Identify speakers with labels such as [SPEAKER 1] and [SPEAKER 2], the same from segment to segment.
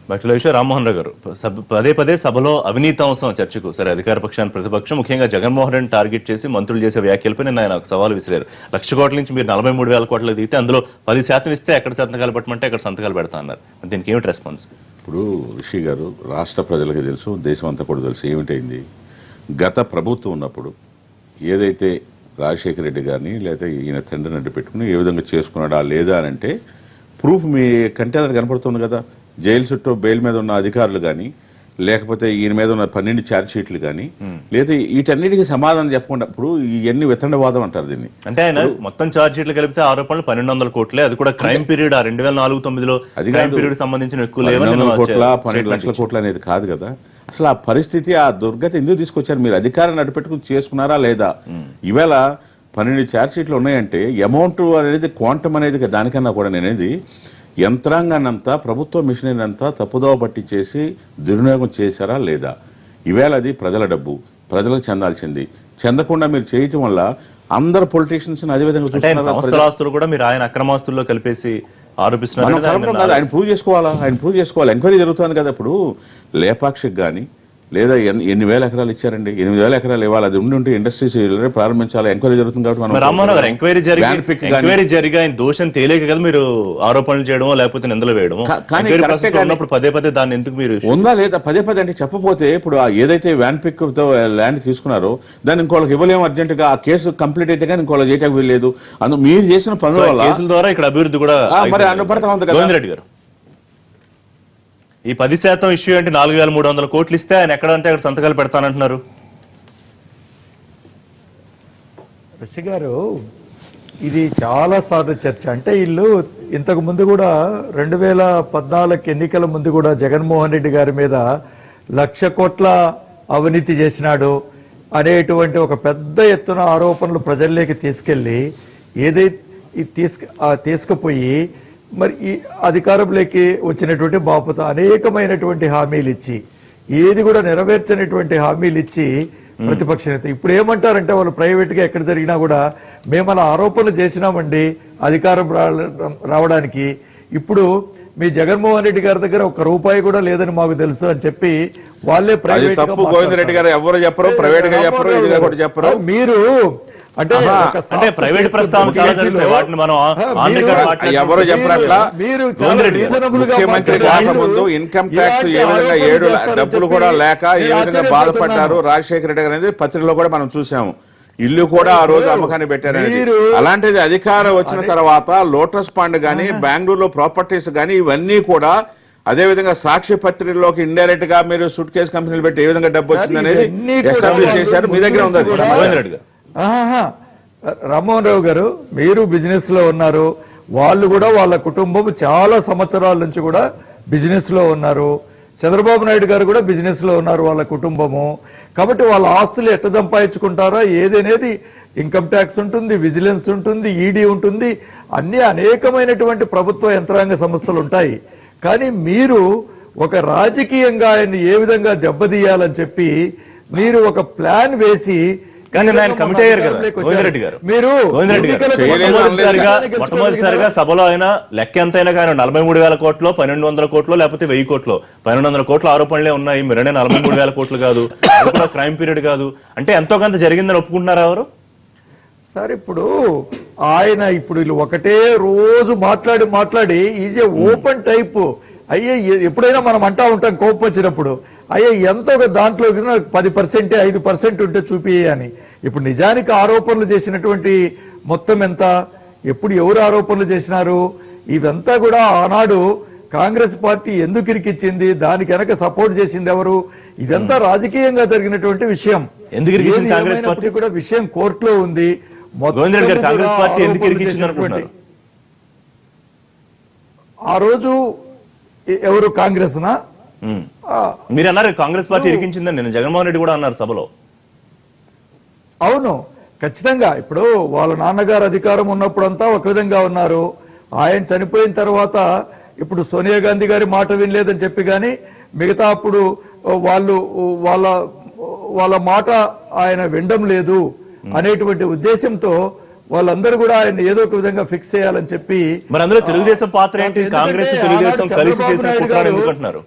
[SPEAKER 1] భక్తుల విషయం రామ్మోహన్ రావు గారు పదే పదే సభలో అవినీతి అంశం చర్చకు సరే అధికార పక్షాన్ని ప్రతిపక్షం ముఖ్యంగా జగన్మోహన్ రెడ్డి టార్గెట్ చేసి మంత్రులు చేసే వ్యాఖ్యలపై నిన్న ఆయన సవాల్ విసిరారు. 1,00,000 కోట్ల నుంచి మీరు 43,000 కోట్లకు దిగితే అందులో 10% ఇస్తే ఎక్కడ సంతకాలు పెట్టమంటే ఎక్కడ సంతకాలు పెడతా అన్నారు. దీనికి ఏమిటి రెస్పాన్స్?
[SPEAKER 2] ఇప్పుడు రిషి గారు, రాష్ట్ర ప్రజలకు తెలుసు, దేశం అంతా కూడా తెలుసు ఏమిటైంది. గత ప్రభుత్వం ఉన్నప్పుడు ఏదైతే రాజశేఖర రెడ్డి గారిని లేదా ఈయన తండ్రిని అడ్డు పెట్టుకుని ఏ విధంగా చేసుకున్నాడా లేదా అని అంటే ప్రూఫ్ మీ కంటే అది కనపడుతుంది కదా. జైలు చుట్టూ బెయిల్ మీద ఉన్న అధికారులు కానీ లేకపోతే ఈయన మీద ఉన్న 12 ఛార్జ్ షీట్లు కానీ లేదా వీటన్నిటికీ సమాధానం చెప్పకుండా ఇప్పుడు ఇవన్నీ వితండవాదం అంటారు దీన్ని.
[SPEAKER 1] అంటే ఆయన మొత్తం ఛార్జ్ షీట్లు కలిపితే ఆరోపణలు 1,200 కోట్లే, అది కూడా క్రైమ్ పీరియడ్ 2004-09లో క్రైమ్ పీరియడ్ సంబంధించిన ఎక్కువ
[SPEAKER 2] 12 కోట్ల 12 లక్షల కోట్ల అనేది కాదు కదా. అసలు ఆ పరిస్థితి, ఆ దుర్గతి ఎందుకు తీసుకొచ్చారు? మీరు అధికారాన్ని అడ్డుపెట్టుకుని చేసుకున్నారా లేదా? ఈవేళ 12 ఛార్జ్ షీట్లు ఉన్నాయంటే అమౌంట్ అనేది క్వాంటమ్ అనేది దానికన్నా కూడా నేనేది యంత్రాంగాన్నంతా ప్రభుత్వ మిషనరీ అంతా తప్పుదోవ పట్టించేసి దుర్వినియోగం చేశారా లేదా? ఈవేళ అది ప్రజల డబ్బు, ప్రజలకు చెందాల్సింది. చెందకుండా మీరు చేయటం వల్ల అందరు పొలిటీషియన్స్ అదేవిధంగా
[SPEAKER 1] చూస్తున్నారు కూడా మీరు ఆయన అక్రమాస్తుల్లో కలిపేసి ఆరోపిస్తున్నారు.
[SPEAKER 2] ఆయన ప్రూవ్ చేసుకోవాలి. ఎంక్వైరీ జరుగుతుంది కదా. ఇప్పుడు లేపాక్షికి కానీ లేదా ఎన్ని వేల ఎకరాలు ఇచ్చారండి? 8,000 ఎకరాలు ఇవ్వాలి. అది ఉండి ఇండస్ట్రీస్ ప్రారంభించాలి. ఎంక్వైరీ జరుగుతుంది కాబట్టి
[SPEAKER 1] ఎంక్వైరీ జరిగి ఆయన దోషం తేలేక కదా మీరు ఆరోపణలు చేయడమో లేకపోతే నిందలు వేయడమో. పదే పదే దాన్ని ఎందుకు మీరు
[SPEAKER 2] ఉందా లేదా పదే అంటే చెప్పపోతే ఇప్పుడు ఏదైతే వ్యాన్ పిక్ తో ల్యాండ్ తీసుకున్నారో దాన్ని ఇంకోళ్ళకి ఇవ్వలేము అర్జెంట్ గా. ఆ కేసు కంప్లీట్ అయితే కానీ ఇంకోళ్ళకి చేయటం వీల్లేదు. అందులో మీరు చేసిన పనుల వల్ల
[SPEAKER 1] కేసుల ద్వారా ఇక్కడ అభివృద్ధి కూడా
[SPEAKER 2] మరి అన్నపడతా ఉంది కదా.
[SPEAKER 1] రెడ్డి గారు ఈ 10% ఇష్యూ అంటే 4,300 కోట్లు ఇస్తే ఆయన ఎక్కడంటే అక్కడ సంతకాలు పెడతానంటున్నారు.
[SPEAKER 3] ఋషి గారు, ఇది చాలా సార్లు చర్చ. అంటే వీళ్ళు ఇంతకు ముందు కూడా 2014 ఎన్నికల ముందు కూడా జగన్మోహన్ రెడ్డి గారి మీద 1,00,000 కోట్ల అవినీతి చేసినాడు అనేటువంటి ఒక పెద్ద ఎత్తున ఆరోపణలు ప్రజల్లోకి తీసుకెళ్లి ఏదైతే తీసుకుపోయి మరి ఈ అధికారంలోకి వచ్చినటువంటి బాపుతో అనేకమైనటువంటి హామీలు ఇచ్చి ఏది కూడా నెరవేర్చనటువంటి హామీలు ఇచ్చి ప్రతిపక్ష నేత ఇప్పుడు ఏమంటారంటే వాళ్ళు ప్రైవేట్ గా ఎక్కడ జరిగినా కూడా మేము అలా ఆరోపణలు చేసినామండి అధికారం రావడానికి. ఇప్పుడు మీ జగన్మోహన్ రెడ్డి గారి దగ్గర 1 రూపాయి కూడా లేదని మాకు తెలుసు అని చెప్పి వాళ్ళే ప్రైవేట్
[SPEAKER 2] చెప్పరు.
[SPEAKER 3] మీరు అంటే
[SPEAKER 1] ప్రైవేట్ వాటిని మనం
[SPEAKER 2] ఎవరో చెప్పినట్లా ముఖ్యమంత్రి కాకముందు ఇన్కమ్ ట్యాక్స్ ఏ విధంగా 7 డబ్బులు కూడా లేక ఏ విధంగా బాధపడ్డారు రాజశేఖర రెడ్డి గారు అనేది పత్రికలో కూడా మనం చూసాము. ఇల్లు కూడా ఆ రోజు అమ్మకాన్ని పెట్టారనేది. అలాంటిది అధికారం వచ్చిన తర్వాత లోటస్ పాండ్ గానీ బెంగళూరులో ప్రాపర్టీస్ గానీ ఇవన్నీ కూడా అదే విధంగా సాక్షి పత్రికలోకి ఇండైరెక్ట్ గా మీరు సూట్ కేసు కంపెనీలు పెట్టి ఏ విధంగా డబ్బు వచ్చింది అనేది ఎస్టాబ్లిష్ చేశారు. మీ దగ్గర ఉంది.
[SPEAKER 3] రామ్మోహన్ రావు గారు, మీరు బిజినెస్ లో ఉన్నారు, వాళ్ళు కూడా వాళ్ళ కుటుంబం చాలా సంవత్సరాల నుంచి కూడా బిజినెస్ లో ఉన్నారు. చంద్రబాబు నాయుడు గారు కూడా బిజినెస్ లో ఉన్నారు వాళ్ళ కుటుంబము. కాబట్టి వాళ్ళ ఆస్తులు ఎట్లా సంపాదించుకుంటారో ఏదనేది ఇన్కమ్ ట్యాక్స్ ఉంటుంది, విజిలెన్స్ ఉంటుంది, ఈడీ ఉంటుంది, అన్ని అనేకమైనటువంటి ప్రభుత్వ యంత్రాంగ సంస్థలు ఉంటాయి. కానీ మీరు ఒక రాజకీయంగా ఆయన్ని ఏ విధంగా దెబ్బతీయాలని చెప్పి మీరు ఒక ప్లాన్ వేసి
[SPEAKER 1] కానీ ఆయన కమిటీ అయ్యారు కదా గోవిందరెడ్డి గారు. మొట్టమొదటిసారిగా సభలో ఆయన లెక్క ఎంతైనా కానీ 43,000 కోట్లు, 1,200 కోట్లు, లేకపోతే 1,000 కోట్లు, 1,200 కోట్ల ఆరోపణలే ఉన్నాయి. మీరనే 43,000 కోట్లు కాదు, అది కూడా క్రైమ్ పీరియడ్ కాదు అంటే ఎంతో కొంత జరిగిందని ఒప్పుకుంటున్నారు ఎవరు?
[SPEAKER 3] సార్ ఇప్పుడు ఆయన ఇప్పుడు ఒకటే రోజు మాట్లాడి ఈజ్ ఏ ఓపెన్ టైప్. అయ్యే ఎప్పుడైనా మనం అంటా ఉంటాం కోపం వచ్చినప్పుడు, అయ్యే ఎంతో ఒక దాంట్లో 10%, 5% ఉంటే చూపి అని. ఇప్పుడు నిజానికి ఆరోపణలు చేసినటువంటి మొత్తం ఎంత, ఎప్పుడు ఎవరు ఆరోపణలు చేసినారు, ఇవంతా కూడా ఆనాడు కాంగ్రెస్ పార్టీ ఎందుకు ఇరికిచ్చింది, దానికి వెనక సపోర్ట్ చేసింది ఎవరు, ఇదంతా రాజకీయంగా జరిగినటువంటి విషయం. ఏమైనప్పటికీ కూడా విషయం కోర్టులో ఉంది. ఆ రోజు ఎవరు కాంగ్రెస్ నా
[SPEAKER 1] మీరు అన్నారు కాంగ్రెస్ పార్టీ ఇరికించిందని, నేను జగన్మోహన్ రెడ్డి కూడా అన్నారు సభలో.
[SPEAKER 3] అవును, ఖచ్చితంగా. ఇప్పుడు వాళ్ళ నాన్నగారు అధికారం ఉన్నప్పుడంతా ఒక విధంగా ఉన్నారు. ఆయన చనిపోయిన తర్వాత ఇప్పుడు సోనియా గాంధీ గారి మాట వినలేదని చెప్పి కానీ మిగతా అప్పుడు వాళ్ళ మాట ఆయన వినడం లేదు అనేటువంటి ఉద్దేశంతో వాళ్ళందరూ కూడా ఆయన ఏదో ఒక విధంగా ఫిక్స్ చేయాలని చెప్పి.
[SPEAKER 1] మరి అందులో తెలుగుదేశం పాత్ర ఏంటి? కాంగ్రెస్ తెలుగుదేశం కలిసి చేసిన కుట్ర ఎందుకంటున్నారు?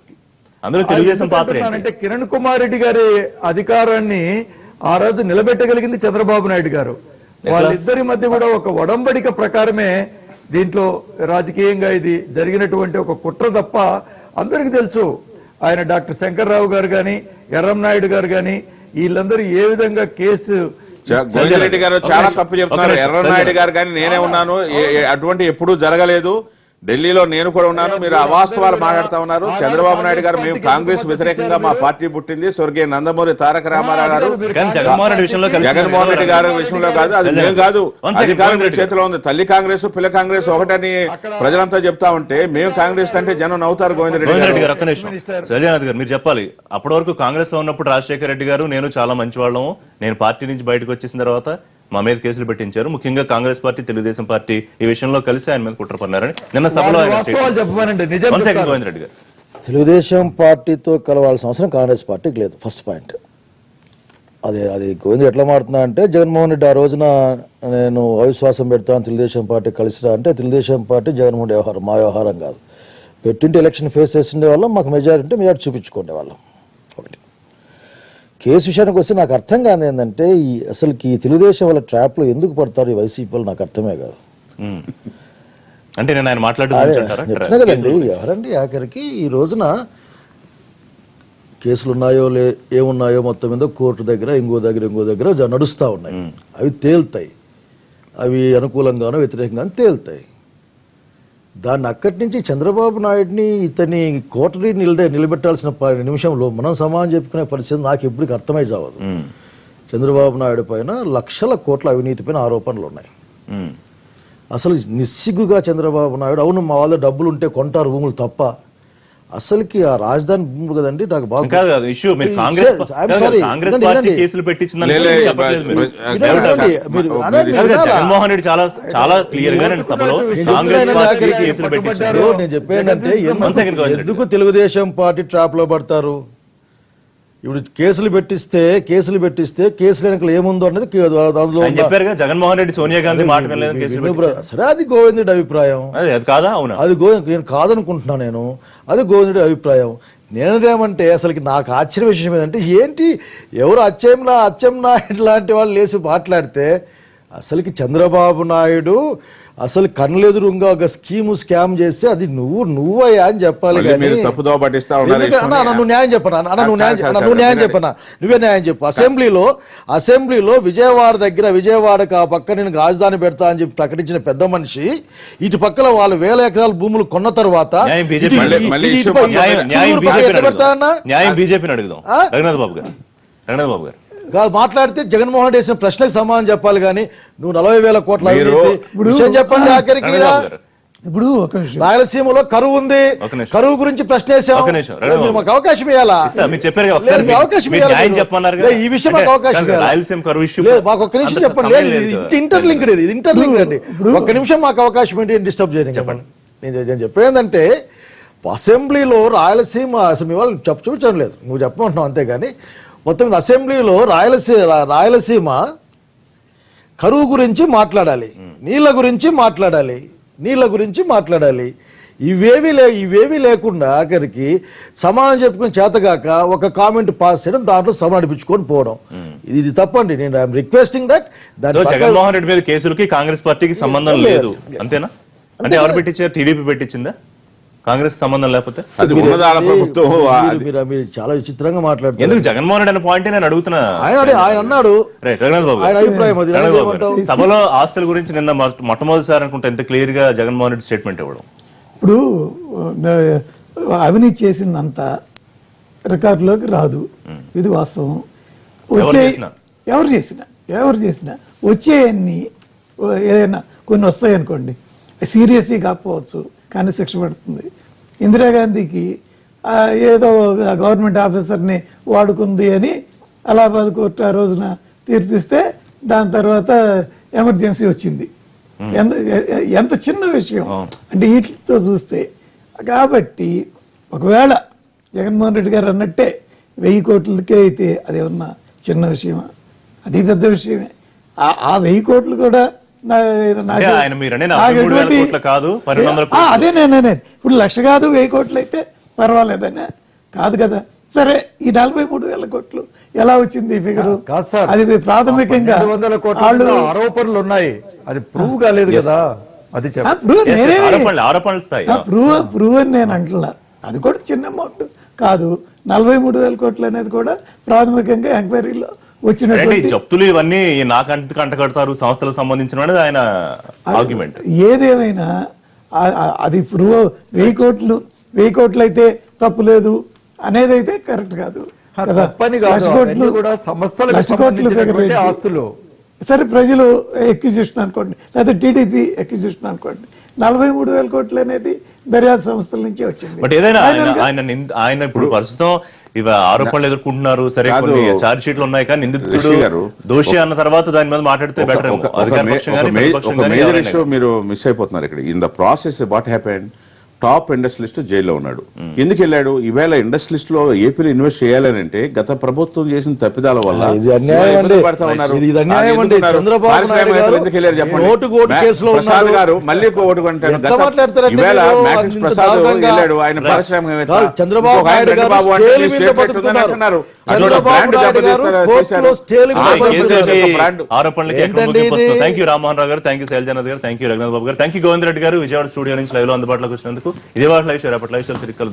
[SPEAKER 1] అందులో తెలుగుదేశం పాత్ర ఏంటి?
[SPEAKER 3] అంటే కిరణ్ కుమార్ రెడ్డి గారి అధికారాన్ని ఆ రోజు నిలబెట్టగలిగింది చంద్రబాబు నాయుడు గారు. వాళ్ళిద్దరి మధ్య కూడా ఒక ఒడంబడిక ప్రకారమే దీంట్లో రాజకీయంగా ఇది జరిగినటువంటి ఒక కుట్ర తప్ప అందరికీ తెలుసు. ఆయన డాక్టర్ శంకర్రావు గారు గాని ఎర్రంనాయుడు గారు గాని వీళ్ళందరూ ఏ విధంగా కేసు
[SPEAKER 2] గోవిందరెడ్డి గారు చాలా తప్పు చెప్తున్నారు. ఎర్రనాయుడు గారు కానీ నేనే ఉన్నాను, అటువంటి ఎప్పుడూ జరగలేదు. ఢిల్లీలో నేను కూడా ఉన్నాను. మీరు అవాస్తవాలు మాట్లాడుతూ ఉన్నారు. చంద్రబాబు నాయుడు గారు మేము కాంగ్రెస్ వ్యతిరేకంగా మా పార్టీ పుట్టింది. స్వర్గీయ నందమూరి తారక రామారావు గారు జగన్మోహన్ రెడ్డి గారి విషయంలో కాదు, అది మేము కాదు, అధికారం చేతిలో ఉంది. తల్లి కాంగ్రెస్ పిల్ల కాంగ్రెస్ ఒకటని ప్రజలంతా చెప్తా ఉంటే మేము కాంగ్రెస్ అంటే జనం నవ్వుతారు. గోవిందరెడ్డి గారు
[SPEAKER 1] ఒక్క నిమిషం, సత్యనారాయణ గారు మీరు చెప్పాలి. అప్పటి వరకు కాంగ్రెస్ లో ఉన్నప్పుడు రాజశేఖర రెడ్డి గారు నేను చాలా మంచి వాళ్ళము, నేను పార్టీ నుంచి బయటకు వచ్చేసిన తర్వాత మా మీద కేసులు పెట్టించారు. ముఖ్యంగా కాంగ్రెస్ పార్టీ తెలుగుదేశం పార్టీ ఈ విషయంలో కలిసి ఆయన మీద కుట్ర పన్నారని నిన్న సభలో గోవిందరెడ్డి గారు.
[SPEAKER 4] తెలుగుదేశం పార్టీతో కలవాల్సిన అవసరం కాంగ్రెస్ పార్టీకి లేదు. ఫస్ట్ పాయింట్ అది గోవింద్ ఎట్లా మారుతున్నా అంటే జగన్మోహన్ రెడ్డి ఆ రోజున నేను అవిశ్వాసం పెడతాను తెలుగుదేశం పార్టీ కలిసిరా అంటే తెలుగుదేశం పార్టీ జగన్మోహన్ రెడ్డి వ్యవహారం, మా వ్యవహారం కాదు. పెట్టింటే ఎలక్షన్ ఫేస్ చేసిండే వాళ్ళం, మాకు మెజారిటీ చూపించుకునే వాళ్ళం. ఒకటి కేసు విషయానికి వస్తే నాకు అర్థం కాదు ఏంటంటే అసలుకి ఈ తెలుగుదేశం వాళ్ళ ట్రాప్లో ఎందుకు పడతారు ఈ వైసీపీ వాళ్ళు నాకు అర్థమే కాదు.
[SPEAKER 1] అంటే నేను ఆయన
[SPEAKER 4] చెప్తున్నా కదండి, ఎవరండి ఆఖరికి ఈ రోజున కేసులు ఉన్నాయో ఏమున్నాయో మొత్తం మీద కోర్టు దగ్గర ఇంకో దగ్గర నడుస్తూ ఉన్నాయి. అవి తేలుతాయి, అవి అనుకూలంగానో వ్యతిరేకంగానో తేలుతాయి. దాన్ని అక్కడి నుంచి చంద్రబాబు నాయుడిని ఇతని కోటరీ నిలబెట్టాల్సిన నిమిషంలో మనం సమానం చెప్పుకునే పరిస్థితి నాకు ఎప్పటికీ అర్థమై చావదు. చంద్రబాబు నాయుడు పైన లక్షల కోట్ల అవినీతి పైన ఆరోపణలు ఉన్నాయి. అసలు నిస్సిగ్గుగా చంద్రబాబు నాయుడు అవును మా వాళ్ళ డబ్బులు ఉంటే కొంటారు భూములు తప్ప అసలుకి ఆ రాజధాని భూములు కదండి నాకు బాగా
[SPEAKER 1] జగన్మోహన్ రెడ్డి చాలా క్లియర్ గా సభలో
[SPEAKER 4] నేను చెప్పానంటే ఎందుకు తెలుగుదేశం పార్టీ ట్రాప్ లో పడతారు. ఇప్పుడు కేసులు పెట్టిస్తే కేసులు వెనక ఏముందో అనేది
[SPEAKER 1] చెప్పారు జగన్మోహన్ రెడ్డి సోనియా గాంధీ మాట
[SPEAKER 4] సరే అది గోవిందుడి అభిప్రాయం.
[SPEAKER 1] అది కాదా? అవునా?
[SPEAKER 4] అది నేను కాదనుకుంటున్నా. నేను అది గోవిందుడి అభిప్రాయం. నేనేదేమంటే అసలుకి నాకు ఆశ్చర్య విషయం ఏంటంటే ఏంటి ఎవరు అచ్చెంనా ఇట్లాంటి వాళ్ళు లేచి మాట్లాడితే అసలుకి చంద్రబాబు నాయుడు అసలు కళ్ళెదురుగా ఒక స్కామ్ చేస్తే అది నువ్వయ్యా అని చెప్పాలి. నువ్వు న్యాయం చెప్పనా నువ్వే న్యాయం చెప్పు. అసెంబ్లీలో విజయవాడకు ఆ పక్క నేను రాజధాని పెడతా అని చెప్పి ప్రకటించిన పెద్ద మనిషి ఇటు పక్కల వాళ్ళు 1000 ఎకరాల భూములు కొన్న తర్వాత కాదు మాట్లాడితే జగన్మోహన్ రెడ్డి వేసిన ప్రశ్నకు సమాధానం చెప్పాలి కానీ నువ్వు 40,000 కోట్ల విషయం చెప్పండి. ఆఖరికి
[SPEAKER 5] ఇప్పుడు
[SPEAKER 4] రాయలసీమలో కరువు ఉంది, కరువు గురించి ప్రశ్న వేసాం, మాకు అవకాశం ఇవ్వాలా? ఈ విషయం మాకు అవకాశం లేదు. మాకు ఒక్క నిమిషం చెప్పండి. లేదు ఇంటర్లింక్డ్, ఇది ఇంటర్లింక్డ్ అండి. ఒక్క నిమిషం మాకు అవకాశం ఏంటి డిస్టర్బ్ చేయడం చెప్పండి. నేను చెప్పేందంటే అసెంబ్లీలో రాయలసీమ వాళ్ళు చూపించడం లేదు, నువ్వు చెప్పమంటున్నావు అంతేగాని మొత్తం అసెంబ్లీలో రాయలసీమ కరువు గురించి మాట్లాడాలి, నీళ్ళ గురించి మాట్లాడాలి. ఇవేవి లేకుండా ఆఖరికి సమాధానం చెప్పుకుని చేతగాక ఒక కామెంట్ పాస్ చేయడం, దాంట్లో సభ నడిపించుకొని పోవడం ఇది తప్పండి. నేను I'm requesting that
[SPEAKER 1] Jaganmohan Reddy మీద కేసులకి కాంగ్రెస్ పార్టీకి సంబంధం లేదు అంతేనా? అంటే ఎవరు పెట్టించారు? టీడీపీ పెట్టించిందా? కాంగ్రెస్ సంబంధం లేకపోతే
[SPEAKER 4] మీరు చాలా విచిత్రంగా మాట్లాడుతున్నారు.
[SPEAKER 1] ఎందుకు జగన్మోహన్ రెడ్డి అనే పాయింట్ నేను అడుగుతున్నా.
[SPEAKER 4] ఆయన అన్నాడు
[SPEAKER 1] సభలో ఆస్తుల గురించి నిన్న మొట్టమొదటిసారి అనుకుంటే ఎంత క్లియర్ గా జగన్మోహన్ రెడ్డి స్టేట్మెంట్ ఇవ్వడం.
[SPEAKER 5] ఇప్పుడు అవినీతి చేసిందంత రికార్డులోకి రాదు, ఇది వాస్తవం. ఎవరు చేసినా వచ్చేయన్ని ఏదైనా కొన్ని వస్తాయి అనుకోండి, సీరియస్గా కాకపోవచ్చు కానీ శిక్ష పడుతుంది. ఇందిరాగాంధీకి ఏదో గవర్నమెంట్ ఆఫీసర్ని వాడుకుంది అని అలహాబాద్ కోర్టు ఆ రోజున తీర్పిస్తే దాని తర్వాత ఎమర్జెన్సీ వచ్చింది. ఎంత చిన్న విషయం అంటే వీటితో చూస్తే. కాబట్టి ఒకవేళ జగన్మోహన్ రెడ్డి గారు అన్నట్టే 1000 కోట్లకే అయితే అదేమన్నా చిన్న విషయమా? అది పెద్ద విషయమే. ఆ 1000 కోట్లు కూడా
[SPEAKER 1] కాదు
[SPEAKER 5] అదే నేను ఇప్పుడు 1,00,000 కాదు 1000 కోట్లు అయితే పర్వాలేదనే కాదు కదా. సరే, ఈ 43,000 కోట్లు ఎలా వచ్చింది ఈ ఫిగర్?
[SPEAKER 3] కాదు సార్,
[SPEAKER 5] అది ప్రాథమికంగా
[SPEAKER 3] 200 కోట్ల
[SPEAKER 5] వాళ్ళు
[SPEAKER 3] ఆరోపణలు ఉన్నాయి, అది ప్రూవ్ కాలేదు కదా, అది
[SPEAKER 1] ఆరోపణల స్థాయి
[SPEAKER 5] ప్రూవ్ అని నేను అంటున్నా. అది కూడా చిన్న అమౌంట్ కాదు. 43,000 కోట్లు అనేది కూడా ప్రాథమికంగా ఎంక్వైరీలో వచ్చినటువంటి
[SPEAKER 1] జప్తులు ఇవన్నీ నాకంటే కంటకడతారు సంస్థలకు సంబంధించిన అనేది ఆయన ఆర్గ్యుమెంట్.
[SPEAKER 5] ఏదేమైనా అది ప్రూవ్ 1,000 కోట్లు అయితే తప్పు లేదు అనేది అయితే కరెక్ట్ కాదు కదా.
[SPEAKER 3] తప్పని కాదు,
[SPEAKER 5] 1,00,000 కోట్లు
[SPEAKER 3] కూడా సంస్థలకు
[SPEAKER 5] 1,00,000 కోట్లు
[SPEAKER 3] సంబంధించినటువంటి ఆస్తులు.
[SPEAKER 5] సరే, ప్రజలు ఎక్విజిషన్ అనుకోండి, లేదా టీడీపీ ఎక్విజిషన్ అనుకోండి, 43,000 కోట్లు అనేది దర్యాప్తు సంస్థల నుంచి వచ్చింది.
[SPEAKER 1] బట్ ఏదైనా ఆయన ఇప్పుడు ప్రస్తుతం ఇవి ఆరోపణలు ఎదుర్కొంటున్నారు. సరే, కొన్ని చార్జ్ షీట్లు ఉన్నాయి, కానీ నిందితుడు దోషి అన్న తర్వాత దాని మీద మాట్లాడితే బెటర్.
[SPEAKER 2] ఒక మేజర్ ఇష్యూ మీరు మిస్ అయిపోతున్నారు ఇక్కడ. In the process what happened, top industrialist జైల్లో ఉన్నాడు. ఎందుకు వెళ్ళాడు? ఈవేళ ఇండస్ట్రియలిస్ట్ లో ఏపీలో ఇన్వెస్ట్ చేయాలని అంటే గత ప్రభుత్వం చేసిన తప్పిదాల వల్ల
[SPEAKER 4] ఇది అన్యాయం అండి. ఇది అన్యాయం అండి. చంద్రబాబు నాయుడు గారు
[SPEAKER 2] ఎందుకు వెళ్ళారు చెప్పండి?
[SPEAKER 4] ఓటుకు ఓటు కేసులో
[SPEAKER 2] ప్రసాద్
[SPEAKER 4] ఉన్నారు.
[SPEAKER 2] గారు మళ్ళీ ఓటు కొంటారు.
[SPEAKER 4] ఎంత మాట్లాడతారండి
[SPEAKER 2] ఈవేళ
[SPEAKER 4] మీరు?
[SPEAKER 2] మ్యాట్రిక్స్
[SPEAKER 4] ఇంత
[SPEAKER 2] ప్రసాద్
[SPEAKER 4] దారుణంగా.
[SPEAKER 2] వెళ్ళాడు, ఆయన పారిశ్రామికవేత్త.
[SPEAKER 4] కాదు, చంద్రబాబు
[SPEAKER 2] ఇంకొక ఆయన
[SPEAKER 4] నాయుడు గారు
[SPEAKER 2] చంద్రబాబు అంటే
[SPEAKER 4] స్టేల్
[SPEAKER 2] మీ
[SPEAKER 4] మీద
[SPEAKER 2] స్టేట్
[SPEAKER 4] బతుకుతున్నారు.
[SPEAKER 2] అంటున్నారు.
[SPEAKER 4] చంద్రబాబు
[SPEAKER 2] బ్రాండ్
[SPEAKER 4] నాయుడు గారు
[SPEAKER 2] దెబ్బతీస్తారు,
[SPEAKER 4] కోర్టులో స్టేల్ మీద బతుకుతున్నారు.
[SPEAKER 2] బ్రాండ్
[SPEAKER 1] ఆరోపణలకి
[SPEAKER 4] ఏంటండి ఇది?
[SPEAKER 1] థ్యాంక్ యూ రామ్మోహన్ రావు గారు, థ్యాంక్ యూ శైలజానాథ్ గారు, థ్యాంక్ యూ రఘునాథ్ బాబు గారు, థ్యాంక్ యూ గోవింద్ రెడ్డి గారు, విజయవాడ స్టూడియో నుంచి లైవ్ లో అందుబాటులోకి వచ్చినందుకు. ఇదే వాటి లైవ్ షో, రేపటి లైవ్ షో తిరిగి